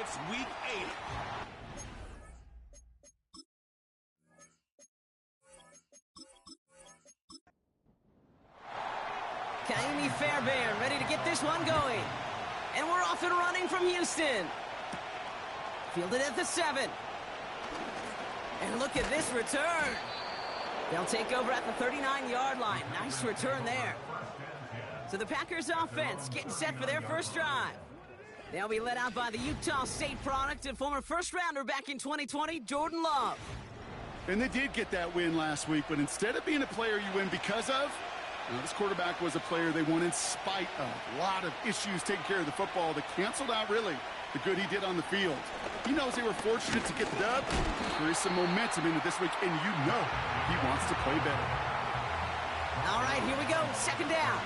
It's week 8. Kaimi Fairbairn ready to get this one going. And we're off and running from Houston. Fielded at the 7. And look at this return. They'll take over at the 39-yard line. Nice return there. So the Packers offense getting set for their first drive. They'll be led out by the Utah State product and former first-rounder back in 2020, Jordan Love. And they did get that win last week, but instead of being a player you win because of, this quarterback was a player they won in spite of. A lot of issues taking care of the football that canceled out, really, the good he did on the field. He knows they were fortunate to get the dub. There is some momentum into this week, and you know he wants to play better. All right, here we go. Second down.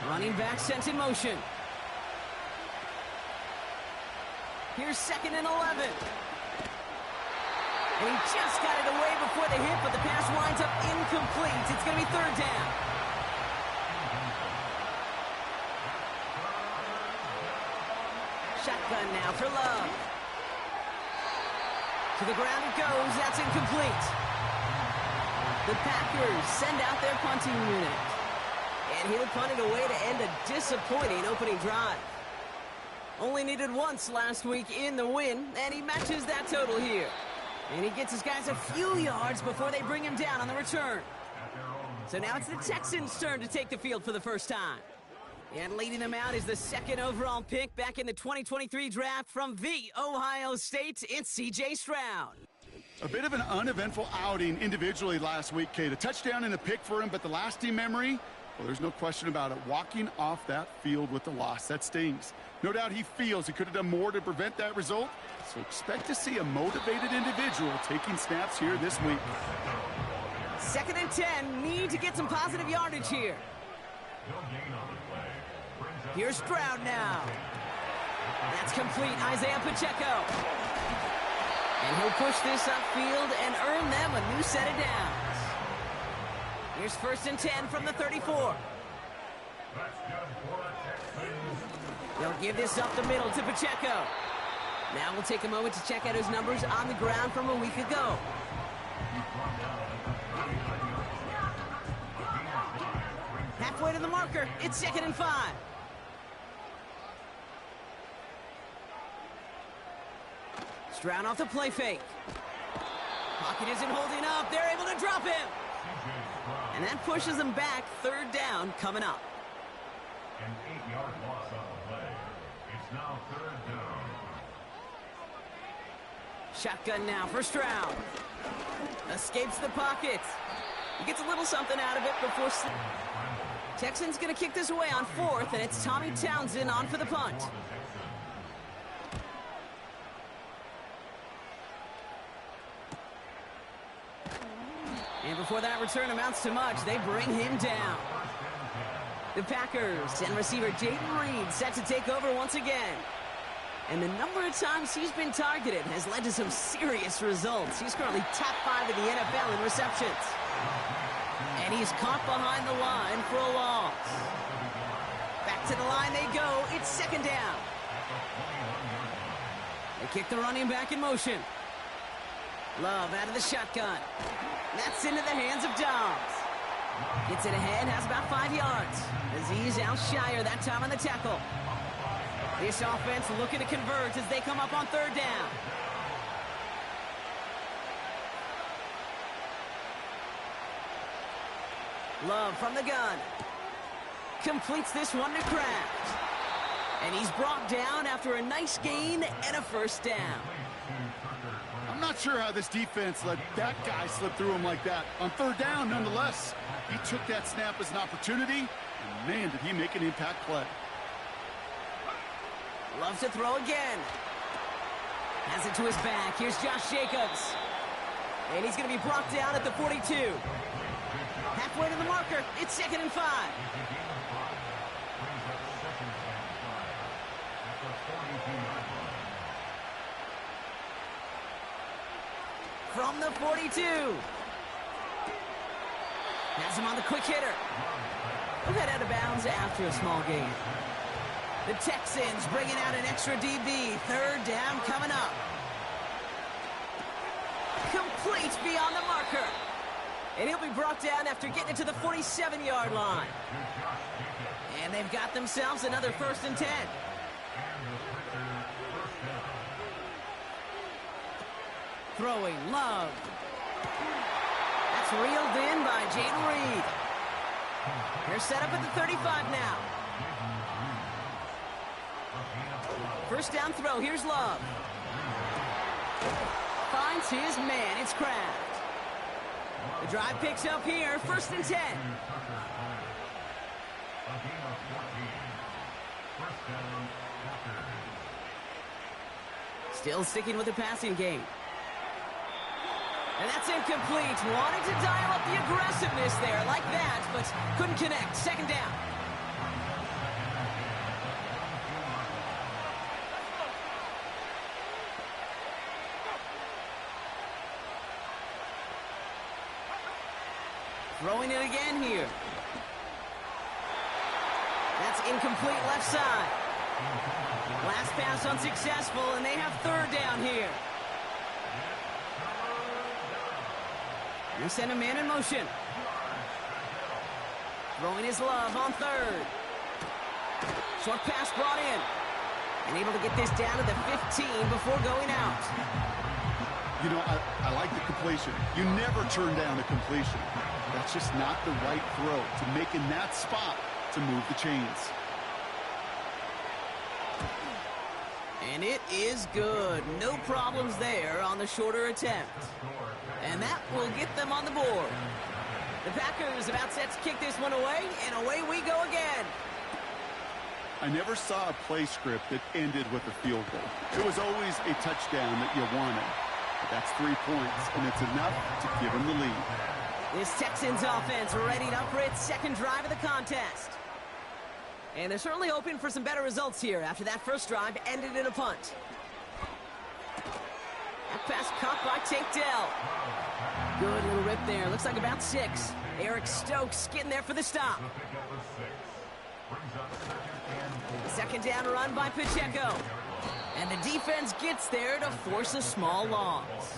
Running back sent in motion. Here's 2nd and 11. And he just got it away before the hit, but the pass winds up incomplete. It's going to be 3rd down. Shotgun now for Love. To the ground it goes. That's incomplete. The Packers send out their punting unit. And he'll punt it away to end a disappointing opening drive. Only needed once last week in the win, and he matches that total here. And he gets his guys a few yards before they bring him down on the return. So now it's the Texans' turn to take the field for the first time. And leading them out is the 2nd overall pick back in the 2023 draft from the Ohio State. It's C.J. Stroud. A bit of an uneventful outing individually last week, Kate. A touchdown and a pick for him, but the lasting memory, well, there's no question about it. Walking off that field with the loss, that stings. No doubt he feels he could have done more to prevent that result, so expect to see a motivated individual taking snaps here this week. 2nd and 10, need to get some positive yardage here. Here's Stroud now. That's complete, Isaiah Pacheco. And he'll push this upfield and earn them a new set of downs. Here's 1st and 10 from the 34. They'll give this up the middle to Pacheco. Now we'll take a moment to check out his numbers on the ground from a week ago. Halfway to the marker, it's 2nd and 5. Stroud off the play fake. Pocket isn't holding up. They're able to drop him. And that pushes them back. 3rd down coming up. An 8-yard loss on the play. It's now 3rd down. Shotgun now for Stroud. Escapes the pocket. He gets a little something out of it before... Texans going to kick this away on 4th, and it's Tommy Townsend on for the punt. And before that return amounts to much, they bring him down. The Packers and receiver Jayden Reed set to take over once again. And the number of times he's been targeted has led to some serious results. He's currently top 5 in the NFL in receptions. And he's caught behind the line for a loss. Back to the line they go. It's 2nd down. They kick the running back in motion. Love out of the shotgun. That's into the hands of Dobbs. Gets it ahead, has about 5 yards. Azeez Al-Shire that time on the tackle. This offense looking to convert as they come up on 3rd down. Love from the gun. Completes this one to Kraft. And he's brought down after a nice gain and a 1st down. I'm not sure how this defense let that guy slip through him like that. On 3rd down, nonetheless, he took that snap as an opportunity, and man, did he make an impact play. Loves to throw again. Has it to his back. Here's Josh Jacobs. And he's going to be brought down at the 42. Halfway to the marker. It's 2nd and 5. From the 42. Has him on the quick hitter. He'll head out of bounds after a small gain. The Texans bringing out an extra DB. Third down coming up. Complete beyond the marker. And he'll be brought down after getting it to the 47-yard line. And they've got themselves another 1st and 10. Throwing Love. That's reeled in by Jayden Reed. They're set up at the 35 now. 1st down throw. Here's Love. Finds his man. It's Kraft. The drive picks up here. 1st and 10. Still sticking with the passing game. And that's incomplete. Wanting to dial up the aggressiveness there like that, but couldn't connect. 2nd down. Throwing it again here. That's incomplete left side. Last pass unsuccessful, and they have 3rd down here. They send a man in motion. Throwing his Love on 3rd. Short pass brought in. And able to get this down to the 15 before going out. You know, I like the completion. You never turn down a completion. That's just not the right throw to make in that spot to move the chains. And it is good. No problems there on the shorter attempt. And that will get them on the board. The Packers about set to kick this one away, and away we go again. I never saw a play script that ended with a field goal. It was always a touchdown that you wanted. But that's 3 points, and it's enough to give them the lead. This Texans offense ready up for its 2nd drive of the contest. And they're certainly hoping for some better results here after that first drive ended in a punt. That pass caught by Tank Dell. Good little rip there. Looks like about 6. Eric Stokes getting there for the stop. 2nd down run by Pacheco. And the defense gets there to force a small loss.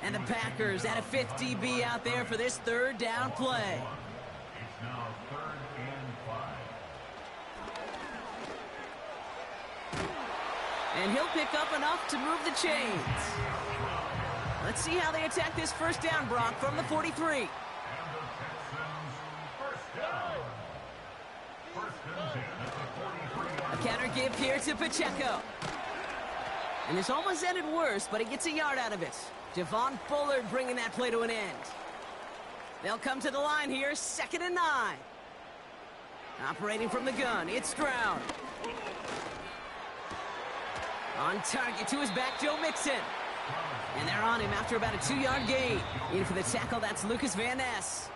And the Packers add a 5th DB out there for this 3rd down play. It's now 3rd and 5. And he'll pick up enough to move the chains. Let's see how they attack this 1st down, Brock, from the 43. And the Texans first down. 1st and 10 at the 43. A counter give here to Pacheco. And this almost ended worse, but he gets a yard out of it. Javon Bullard bringing that play to an end. They'll come to the line here, 2nd and 9. Operating from the gun, it's Stroud. On target to his back, Joe Mixon. And they're on him after about a 2-yard gain. In for the tackle, that's Lucas Van Ness.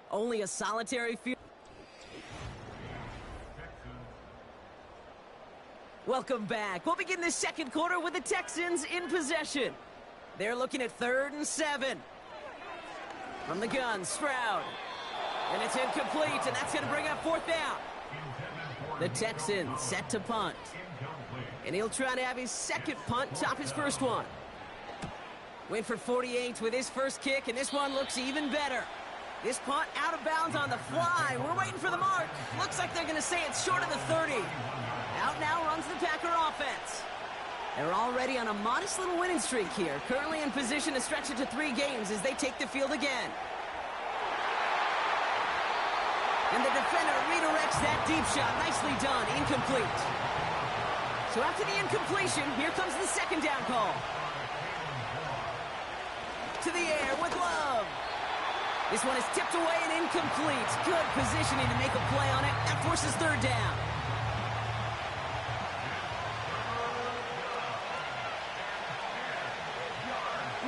Only a solitary field. Welcome back. We'll begin this 2nd quarter with the Texans in possession. They're looking at 3rd and 7. From the gun, Stroud. And it's incomplete, and that's going to bring up 4th down. The Texans set to punt. And he'll try to have his 2nd punt top his 1st one. Went for 48 with his 1st kick, and this one looks even better. This punt out of bounds on the fly. We're waiting for the mark. Looks like they're going to say it's short of the 30. Out now runs the Packer offense. They're already on a modest little winning streak here. Currently in position to stretch it to 3 games as they take the field again. And the defender redirects that deep shot. Nicely done. Incomplete. So after the incompletion, here comes the 2nd down call. To the air with Love. This one is tipped away and incomplete. Good positioning to make a play on it. That forces 3rd down.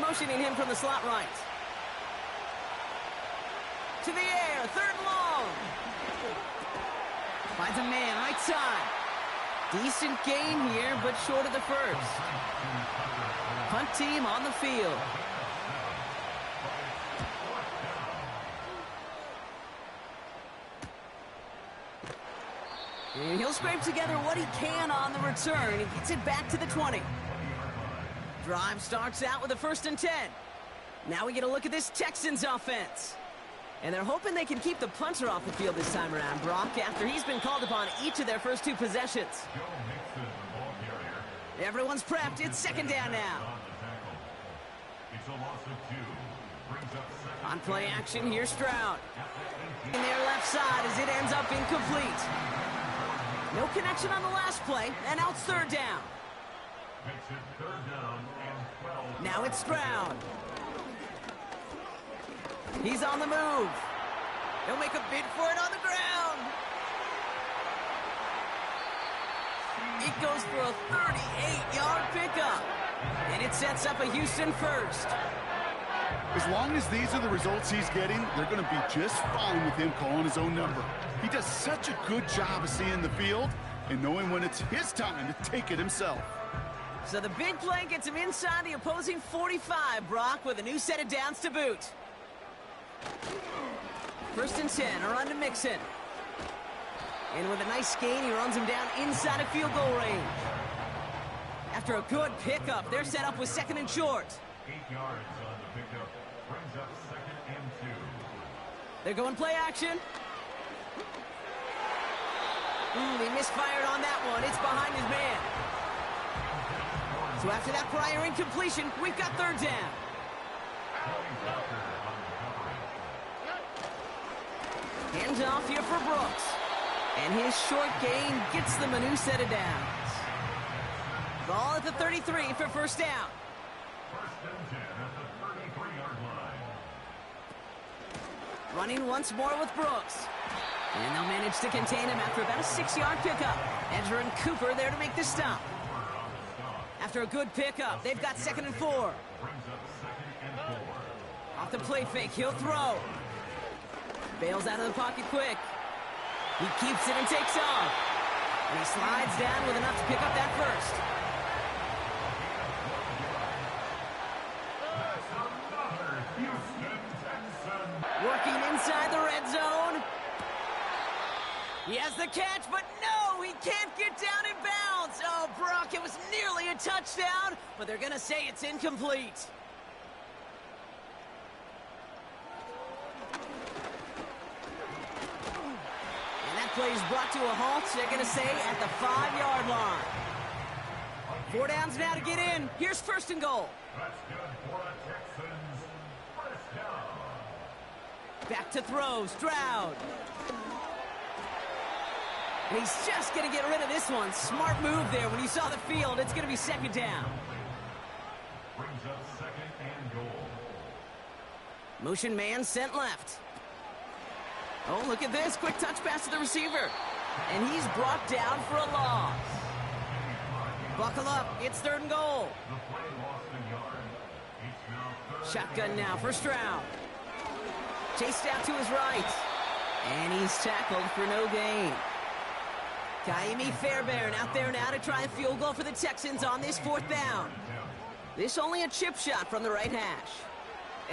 Motioning him from the slot right. To the air, 3rd and long. Finds a man, right side. Decent gain here, but short of the 1st. Punt team on the field. And he'll scrape together what he can on the return. He gets it back to the 20. Drive starts out with a 1st and 10. Now we get a look at this Texans offense. And they're hoping they can keep the punter off the field this time around, Brock, after he's been called upon each of their first 2 possessions. Everyone's prepped. It's 2nd down now. On play action, here's Stroud. In their left side as it ends up incomplete. No connection on the last play, and now it's 3rd down. Now it's Stroud. He's on the move. He'll make a bid for it on the ground. It goes for a 38-yard pickup. And it sets up a Houston first. As long as these are the results he's getting, they're going to be just fine with him calling his own number. He does such a good job of seeing the field and knowing when it's his time to take it himself. So the big play gets him inside the opposing 45, Brock, with a new set of downs to boot. 1st and 10, a run to Mixon. And with a nice gain, he runs him down inside of field goal range. After a good pickup, they're set up with 2nd and short. 8 yards on the pickup. Brings up 2nd and 2. They're going play action. He misfired on that one. It's behind his man. So after that prior incompletion, we've got 3rd down. Hands off here for Brooks. And his short gain gets them a new set of downs. Ball at the 33 for 1st down. 1st and 10 at the 33-yard line. Running once more with Brooks. And they'll manage to contain him after about a 6-yard pickup. Edger and Cooper there to make the stop. After a good pickup, they've got 2nd and 4. Brings up 2nd and 4. Off the play fake, he'll throw. Bails out of the pocket quick. He keeps it and takes off. And he slides down with enough to pick up that first. That's another Houston Texan. Working inside the red zone. He has the catch, but no, he can't get down in bounds. Oh, Brock, it was nearly a touchdown, but they're going to say it's incomplete. Play is brought to a halt. They're going to say at the 5-yard line. 4 downs now to get in. Here's 1st and goal. That's good for the Texans. 1st down. Back to throw. Stroud. And he's just going to get rid of this one. Smart move there. When you saw the field, it's going to be 2nd down. Brings up 2nd and goal. Motion man sent left. Oh, look at this. Quick touch pass to the receiver. And he's brought down for a loss. Buckle up. It's 3rd and goal. The play lost a yard. It's now 3rd. Shotgun now for Stroud. Chased out to his right. And he's tackled for no gain. Kaimi Fairbairn out there now to try a field goal for the Texans on this 4th down. This only a chip shot from the right hash.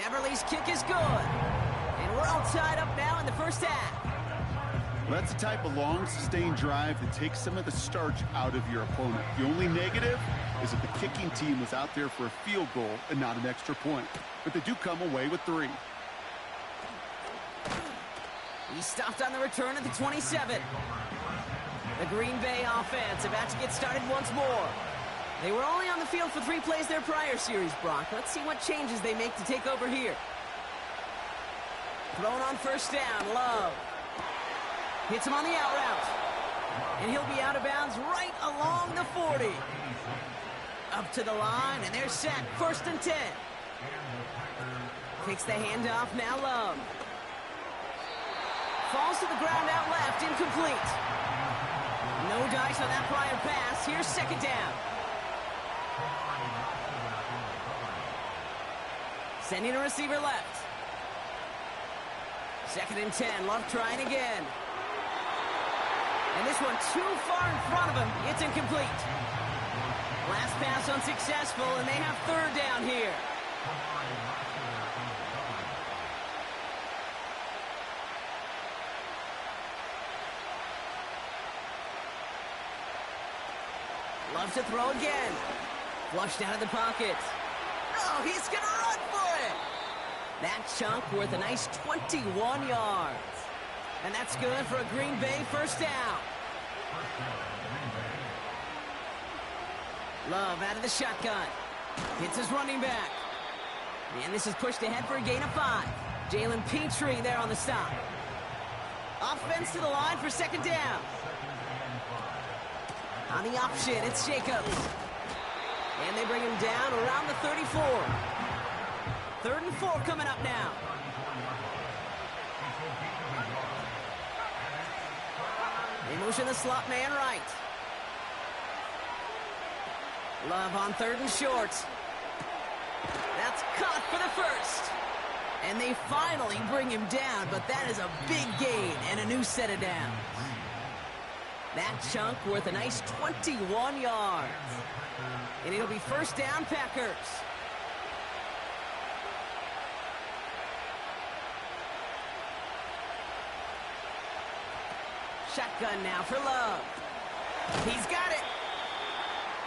Everly's kick is good. And we're all tied up now in the 1st half. That's the type of long, sustained drive that takes some of the starch out of your opponent. The only negative is that the kicking team was out there for a field goal and not an extra point. But they do come away with 3. He stopped on the return at the 27. The Green Bay offense about to get started once more. They were only on the field for 3 plays their prior series, Brock. Let's see what changes they make to take over here. Thrown on 1st down, Love. Hits him on the out route. And he'll be out of bounds right along the 40. Up to the line, and they're set. 1st and 10. Takes the handoff, now Love. Falls to the ground out left, incomplete. No dice on that prior pass. Here's 2nd down. Sending a receiver left. 2nd and 10. Love trying again. And this one too far in front of him. It's incomplete. Last pass unsuccessful, and they have 3rd down here. Love to throw again. Flushed out of the pocket. Oh, he's going to run for it. That chunk worth a nice 21 yards. And that's good for a Green Bay first down. Love out of the shotgun. Hits his running back. And this is pushed ahead for a gain of 5. Jalen Petrie there on the stop. Offense to the line for second down. On the option, it's Jacobs. And they bring him down around the 34. 3rd and 4 coming up now. They motion the slot man right. Love on 3rd and short. That's caught for the first. And they finally bring him down, but that is a big gain and a new set of downs. That chunk worth a nice 21 yards. And it'll be first down, Packers. Shotgun now for Love. He's got it.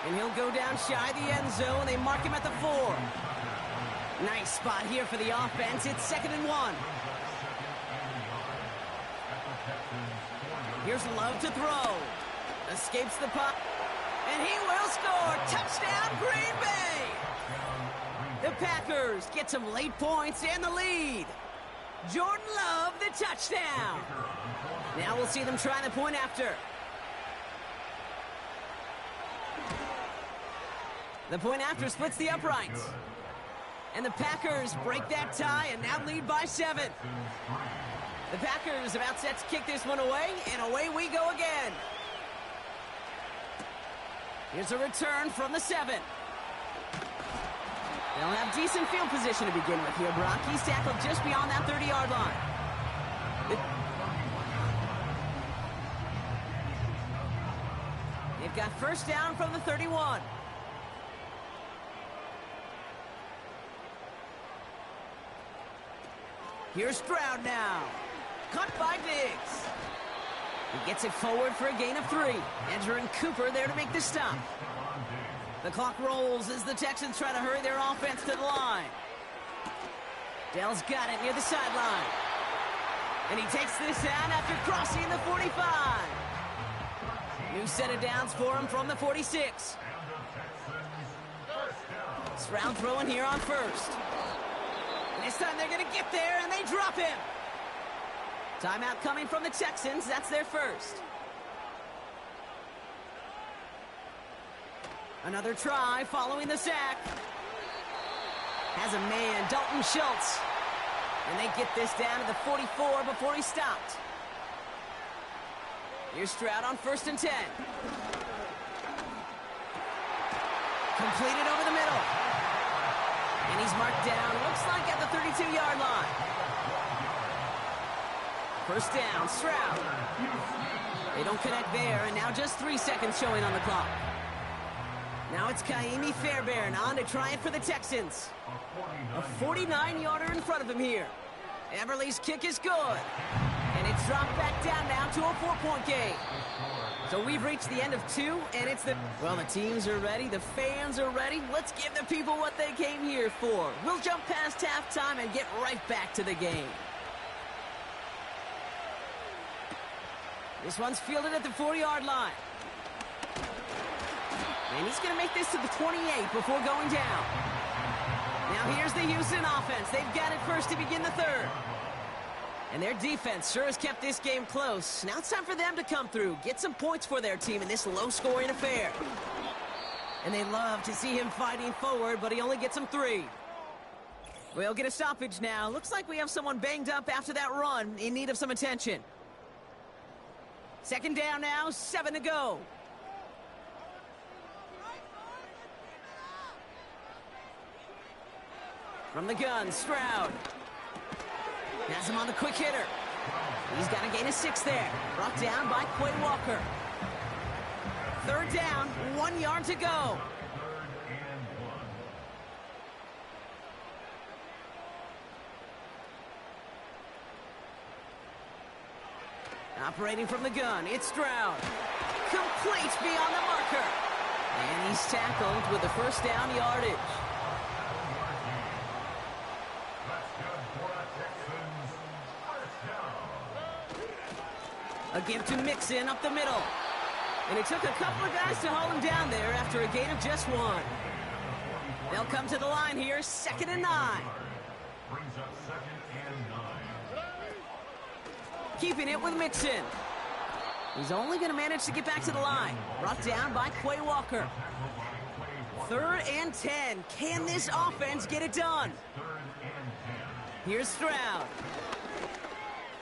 And he'll go down shy of the end zone. They mark him at the 4. Nice spot here for the offense. It's 2nd and 1. Here's Love to throw. Escapes the puck. And he will score. Touchdown, Green Bay. The Packers get some late points and the lead. Jordan Love, the touchdown. Now we'll see them try the point after. The point after splits the uprights. And the Packers break that tie and now lead by 7. The Packers about set to kick this one away, and away we go again. Here's a return from the 7. They'll have decent field position to begin with here, Brock. He's tackled just beyond that 30-yard line. They've got first down from the 31. Here's Stroud now. Cut by Diggs. He gets it forward for a gain of 3. Edger and Cooper there to make the stop. The clock rolls as the Texans try to hurry their offense to the line. Dell's got it near the sideline. And he takes this down after crossing the 45. New set of downs for him from the 46. Stroud throwing here on first. This time they're going to get there, and they drop him. Timeout coming from the Texans. That's their first. Another try following the sack. Has a man, Dalton Schultz. And they get this down to the 44 before he stopped. Here's Stroud on 1st and 10. Completed over the middle. And he's marked down, looks like at the 32-yard line. First down, Stroud. They don't connect there, and now just 3 seconds showing on the clock. Now it's Kaimi Fairbairn on to try it for the Texans. A 49-yarder in front of him here. Everly's kick is good. And it's dropped back down now to a 4-point game. So we've reached the end of 2, and it's the... Well, the teams are ready. The fans are ready. Let's give the people what they came here for. We'll jump past halftime and get right back to the game. This one's fielded at the 40-yard line. And he's going to make this to the 28 before going down. Now here's the Houston offense. They've got it first to begin the 3rd. And their defense sure has kept this game close. Now it's time for them to come through, get some points for their team in this low-scoring affair. And they love to see him fighting forward, but he only gets them 3. We'll get a stoppage now. Looks like we have someone banged up after that run, in need of some attention. 2nd down now, 7 to go. From the gun, Stroud. Has him on the quick hitter. He's got a gain of 6 there. Brought down by Quay Walker. 3rd down, 1 yard to go. Operating from the gun, it's Stroud. Complete beyond the marker. And he's tackled with the first down yardage. A give to Mixon up the middle. And it took a couple of guys to hold him down there after a gain of just 1. They'll come to the line here, 2nd and 9. Brings up 2nd and 9. Keeping it with Mixon. He's only going to manage to get back to the line. Brought down by Quay Walker. 3rd and 10. Can this offense get it done? Here's Stroud.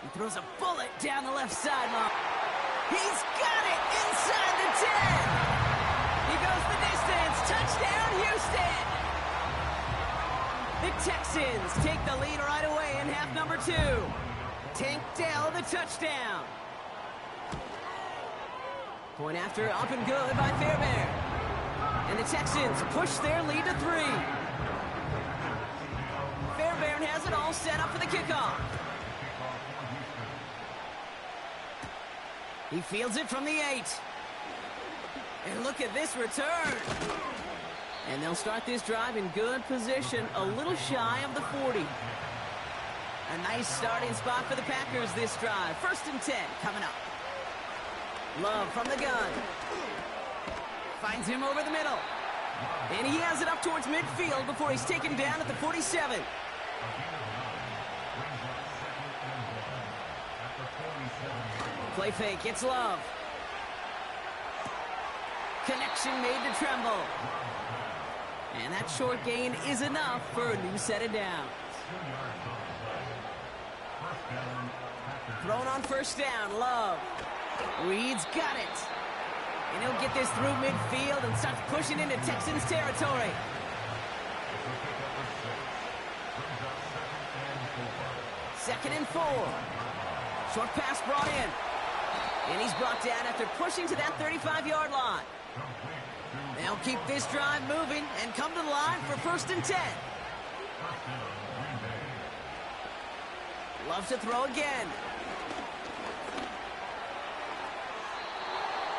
He throws a bullet down the left sideline. He's got it inside the 10. He goes the distance. Touchdown, Houston. The Texans take the lead right away in half number 2. Tank Dell the touchdown. Point after up and good by Fairbairn. And the Texans push their lead to 3. Fairbairn has it all set up for the kickoff. He fields it from the 8. And look at this return. And they'll start this drive in good position, a little shy of the 40. A nice starting spot for the Packers this drive. 1st and 10 coming up. Love from the gun. Finds him over the middle. And he has it up towards midfield before he's taken down at the 47. Play fake, it's Love. Connection made to Tremble. And that short gain is enough for a new set of downs. Thrown on 1st down, Love. Reed's got it. And he'll get this through midfield and starts pushing into Texans territory. 2nd and 4. Short pass brought in. And he's brought down after pushing to that 35-yard line. They'll keep this drive moving and come to the line for 1st and 10. Loves to throw again.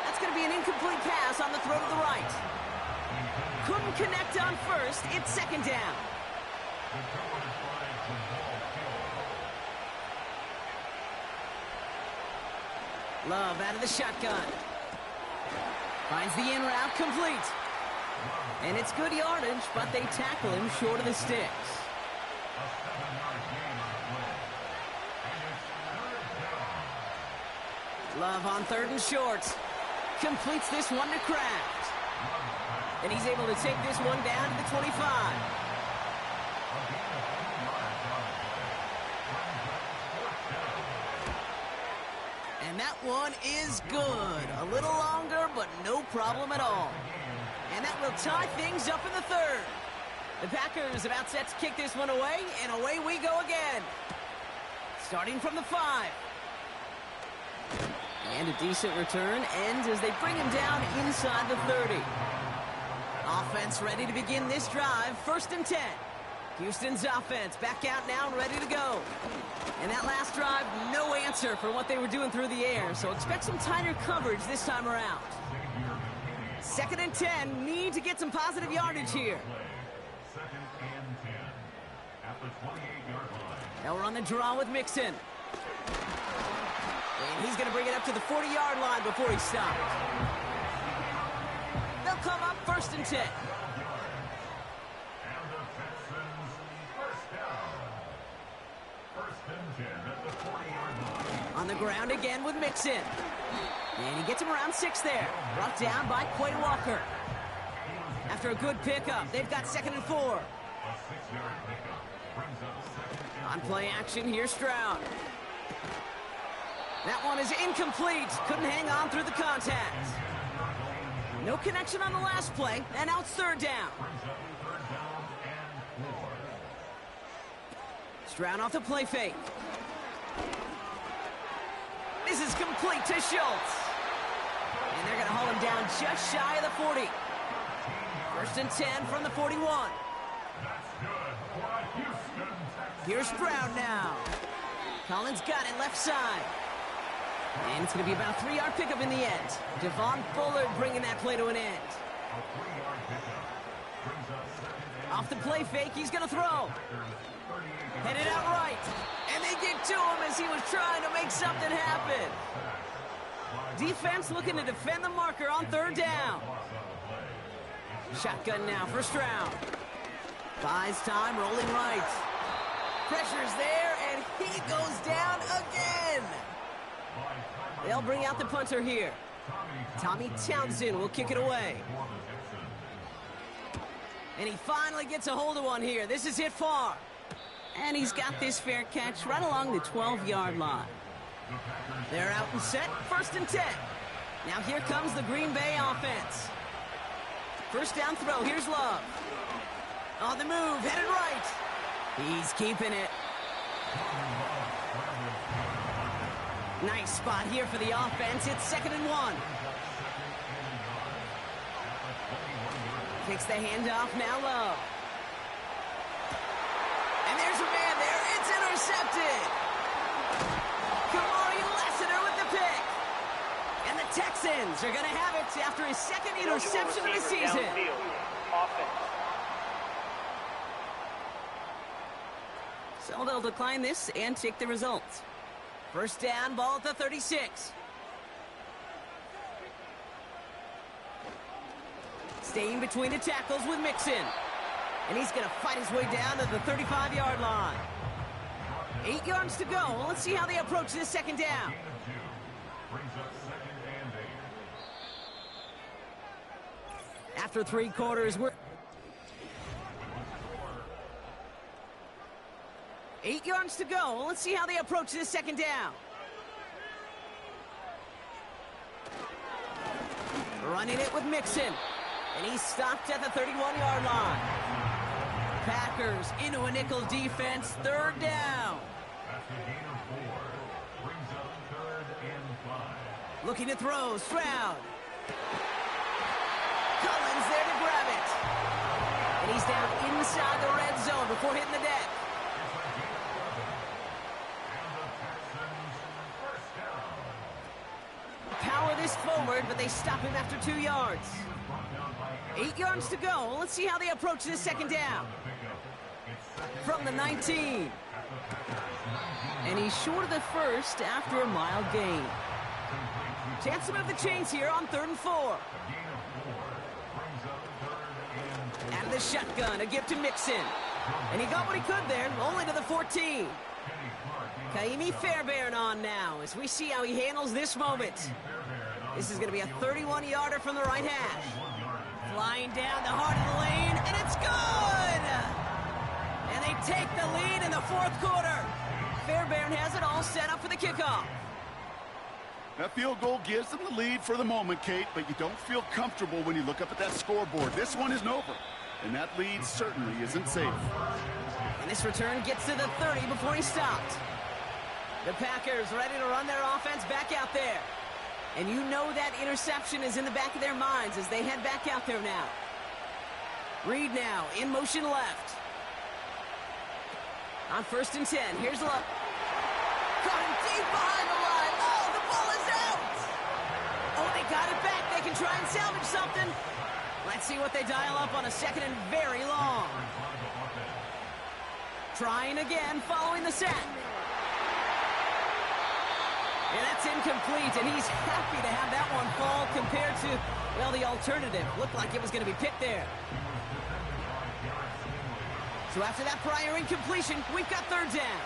That's going to be an incomplete pass on the throw to the right. Couldn't connect on 1st. It's 2nd down. Love out of the shotgun. Finds the in route complete. And it's good yardage, but they tackle him short of the sticks. Love on 3rd and short. Completes this one to Kraft. And he's able to take this one down to the 25. And that one is good. A little longer, but no problem at all. And that will tie things up in the 3rd. The Packers about set to kick this one away, and away we go again. Starting from the 5. And a decent return ends as they bring him down inside the 30. Offense ready to begin this drive. 1st and 10. Houston's offense back out now and ready to go. And that last drive, no answer for what they were doing through the air, so expect some tighter coverage this time around. 2nd and 10, need to get some positive yardage here. 2nd and 10 at the 28-yard line. Now we're on the draw with Mixon. And he's going to bring it up to the 40-yard line before he stops. They'll come up 1st and 10. On the ground again with Mixon. And he gets him around 6 there. Brought down by Quay Walker. After a good pickup, they've got 2nd and 4. On play action, here's Stroud. That one is incomplete. Couldn't hang on through the contact. No connection on the last play, and now it's 3rd down. Stroud off the play fake. This is complete to Schultz. And they're going to haul him down just shy of the 40. 1st and 10 from the 41. Here's Stroud now. Collins got it left side. And it's going to be about a 3-yard pickup in the end. Devon Bullard bringing that play to an end. A 3-yard pickup. Brings up second and Off the play fake, he's going to throw. Packers 38. Headed out right. And they get to him as he was trying to make something happen. Defense looking to defend the marker on third down. Shotgun now, first round. Buys time, rolling right. Pressure's there, and he goes down again. They'll bring out the punter here. Tommy Townsend will kick it away. And he finally gets a hold of one here. This is hit far. And he's got this fair catch right along the 12-yard line. They're out and set, 1st and 10. Now here comes the Green Bay offense. First down throw, here's Love. On the move, headed right. He's keeping it. Nice spot here for the offense. It's 2nd and 1. Takes the handoff, now Love. And there's a man there. It's intercepted. Kamari Lassiter with the pick. And the Texans are going to have it after his 2nd interception of the season. So they'll decline this and take the results. First down, ball at the 36. Staying between the tackles with Mixon. And he's going to fight his way down to the 35-yard line. 8 yards to go. Let's see how they approach this second down. Brings up second and 8. After 3 quarters, we're 8 yards to go. Let's see how they approach this second down. Running it with Mixon. And he's stopped at the 31-yard line. Packers into a nickel defense, 3rd down. That's a gain of 4. Brings up 3rd and 5. Looking to throw, Stroud. Collins there to grab it. And he's down inside the red zone before hitting the deck. Power this forward, but they stop him after 2 yards. 8 yards to go. Let's see how they approach this second down. From the 19. And he's short of the first after a mild gain. Chance to move the chains here on 3rd and 4. Out of the shotgun, a gift to Mixon. And he got what he could there, only to the 14. Kaimi Fairbairn on now as we see how he handles this moment. This is going to be a 31-yarder from the right hash. Flying down the heart of the lane, and it's good! And they take the lead in the 4th quarter. Fairbairn has it all set up for the kickoff. That field goal gives them the lead for the moment, Kate, but you don't feel comfortable when you look up at that scoreboard. This one isn't over, and that lead certainly isn't safe. And this return gets to the 30 before he stopped. The Packers ready to run their offense back out there. And you know that interception is in the back of their minds as they head back out there now. Reed now in motion left. On 1st and 10, here's Love. Caught him deep behind the line. Oh, the ball is out. Oh, they got it back. They can try and salvage something. Let's see what they dial up on a 2nd and very long. Trying again following the sack. And that's incomplete, and he's happy to have that one fall compared to, well, the alternative. Looked like it was going to be picked there. So after that prior incompletion, we've got 3rd down.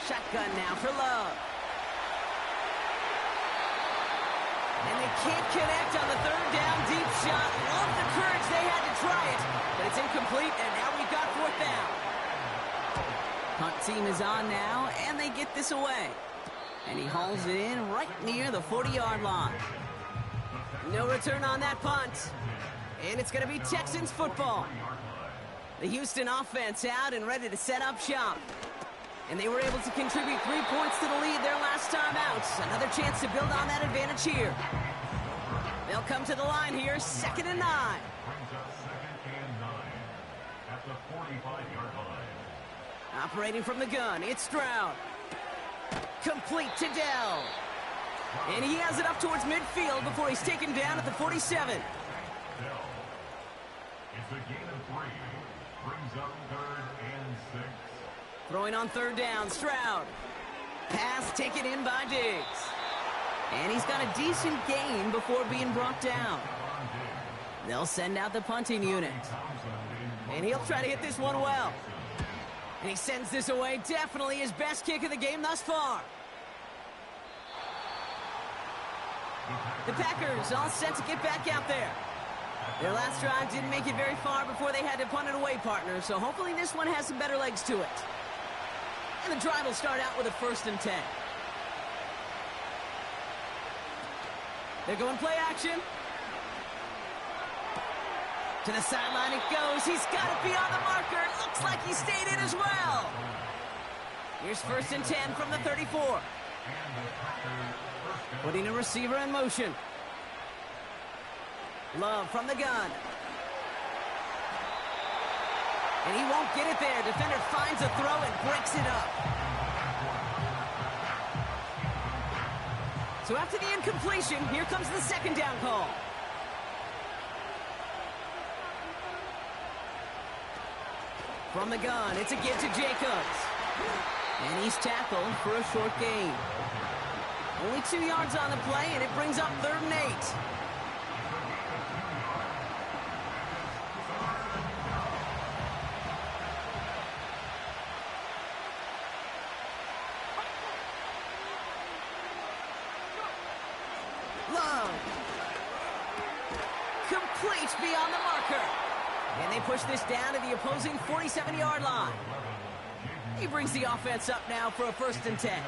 Shotgun now for Love. And they can't connect on the 3rd down deep shot. Love the courage they had to try it, but it's incomplete, and now we've got 4th down. Punt team is on now, and they get this away. And he hauls it in right near the 40-yard line. No return on that punt. And it's going to be Texans football. The Houston offense out and ready to set up shop. And they were able to contribute 3 points to the lead their last time out. Another chance to build on that advantage here. They'll come to the line here, 2nd and 9. Brings up 2nd and 9 at the 45-yard line. Operating from the gun, it's Stroud. Complete to Dell. And he has it up towards midfield before he's taken down at the 47. It's a gain of 3. Brings up 3rd and 6. Throwing on 3rd down, Stroud. Pass taken in by Diggs. And he's got a decent gain before being brought down. They'll send out the punting unit. And he'll try to hit this one well. And he sends this away. Definitely his best kick of the game thus far. The Packers all set to get back out there. Their last drive didn't make it very far before they had to punt it away, partner. So hopefully this one has some better legs to it. And the drive will start out with a 1st and 10. They're going play action. To the sideline it goes. He's got it beyond the marker. Looks like he stayed in as well. Here's 1st and 10 from the 34. Putting a receiver in motion. Love from the gun. And he won't get it there. Defender finds a throw and breaks it up. So after the incompletion, here comes the 2nd down call. From the gun, it's a give to Jacobs. And he's tackled for a short gain. Only 2 yards on the play, and it brings up 3rd and 8. Love. Complete beyond the marker. And they push this down to the opposing 47-yard line. He brings the offense up now for a 1st and 10.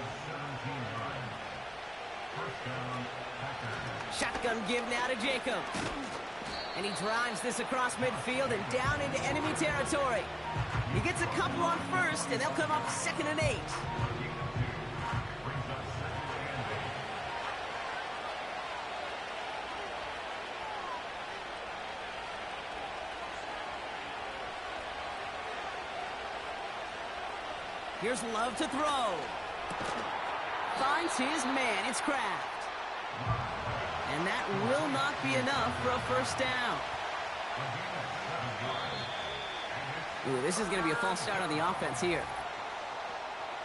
Shotgun give now to Jacobs. And he drives this across midfield and down into enemy territory. He gets a couple on 1st, and they'll come up 2nd and 8. Here's Love to throw. Finds his man. It's Kraft. And that will not be enough for a 1st down. Ooh, this is going to be a false start on the offense here.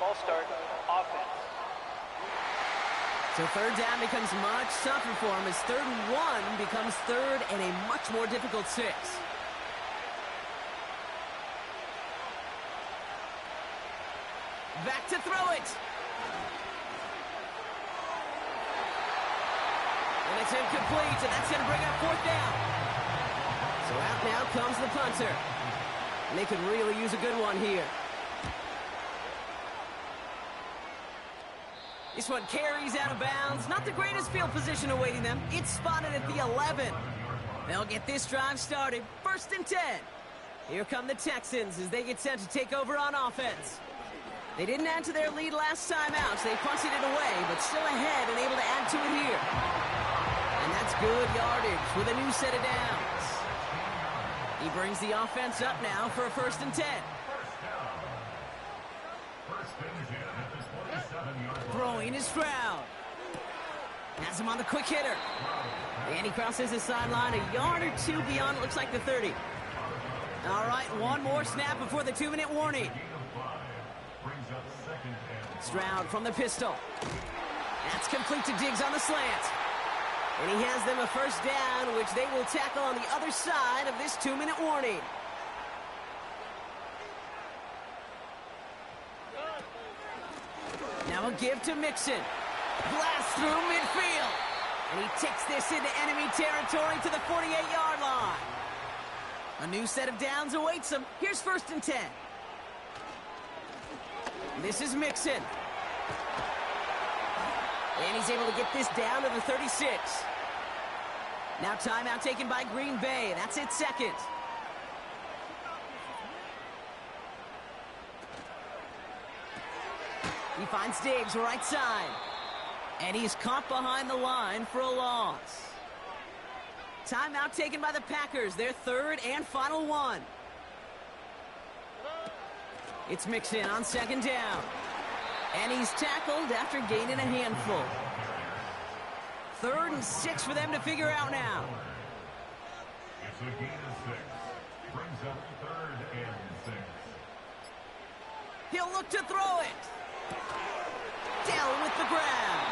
False start, offense. So 3rd down becomes much tougher for him as 3rd and 1 becomes 3rd and a much more difficult 6. Back to throw it. And it's incomplete, and that's going to bring up 4th down. So out now comes the punter. And they could really use a good one here. This one carries out of bounds. Not the greatest field position awaiting them. It's spotted at the 11. They'll get this drive started. 1st and 10. Here come the Texans as they get set to take over on offense. They didn't add to their lead last time out, so they punted it away, but still ahead and able to add to it here. And that's good yardage with a new set of downs. He brings the offense up now for a 1st and 10. Throwing is Stroud. Has him on the quick hitter. And he crosses his sideline a yard or 2 beyond, it looks like the 30. All right, one more snap before the 2-minute warning. Stroud from the pistol. That's complete to Diggs on the slant. And he has them a 1st down, which they will tackle on the other side of this 2-minute warning. Now a give to Mixon. Blast through midfield. And he takes this into enemy territory to the 48-yard line. A new set of downs awaits him. Here's 1st and 10. This is Mixon. And he's able to get this down to the 36. Now timeout taken by Green Bay. That's its 2nd. He finds Diggs right side. And he's caught behind the line for a loss. Timeout taken by the Packers. Their 3rd and final one. It's Mixon on second down. And he's tackled after gaining a handful. 3rd and 6 for them to figure out now. It's a gain of 6. Brings up 3rd and 6. He'll look to throw it. Dell with the grab.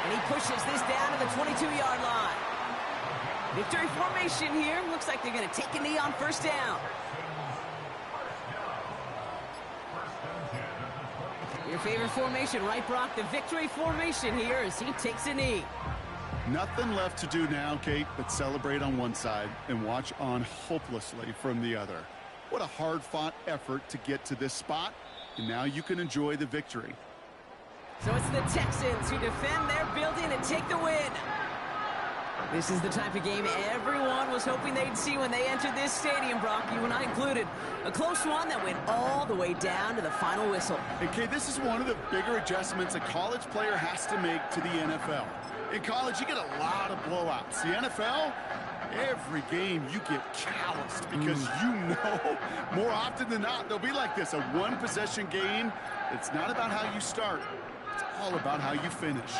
And he pushes this down to the 22-yard line. Victory formation here. Looks like they're going to take a knee on first down. Your favorite formation, right, Brock? The victory formation here as he takes a knee. Nothing left to do now, Kate, but celebrate on one side and watch on hopelessly from the other. What a hard-fought effort to get to this spot, and now you can enjoy the victory. So it's the Texans who defend their building and take the win. This is the type of game everyone was hoping they'd see when they entered this stadium, Brock, you and I included. A close one that went all the way down to the final whistle. Okay, this is one of the bigger adjustments a college player has to make to the NFL. In college, you get a lot of blowouts. The NFL, every game you get calloused because you know more often than not they'll be like this, a one-possession game. It's not about how you start. It's all about how you finish.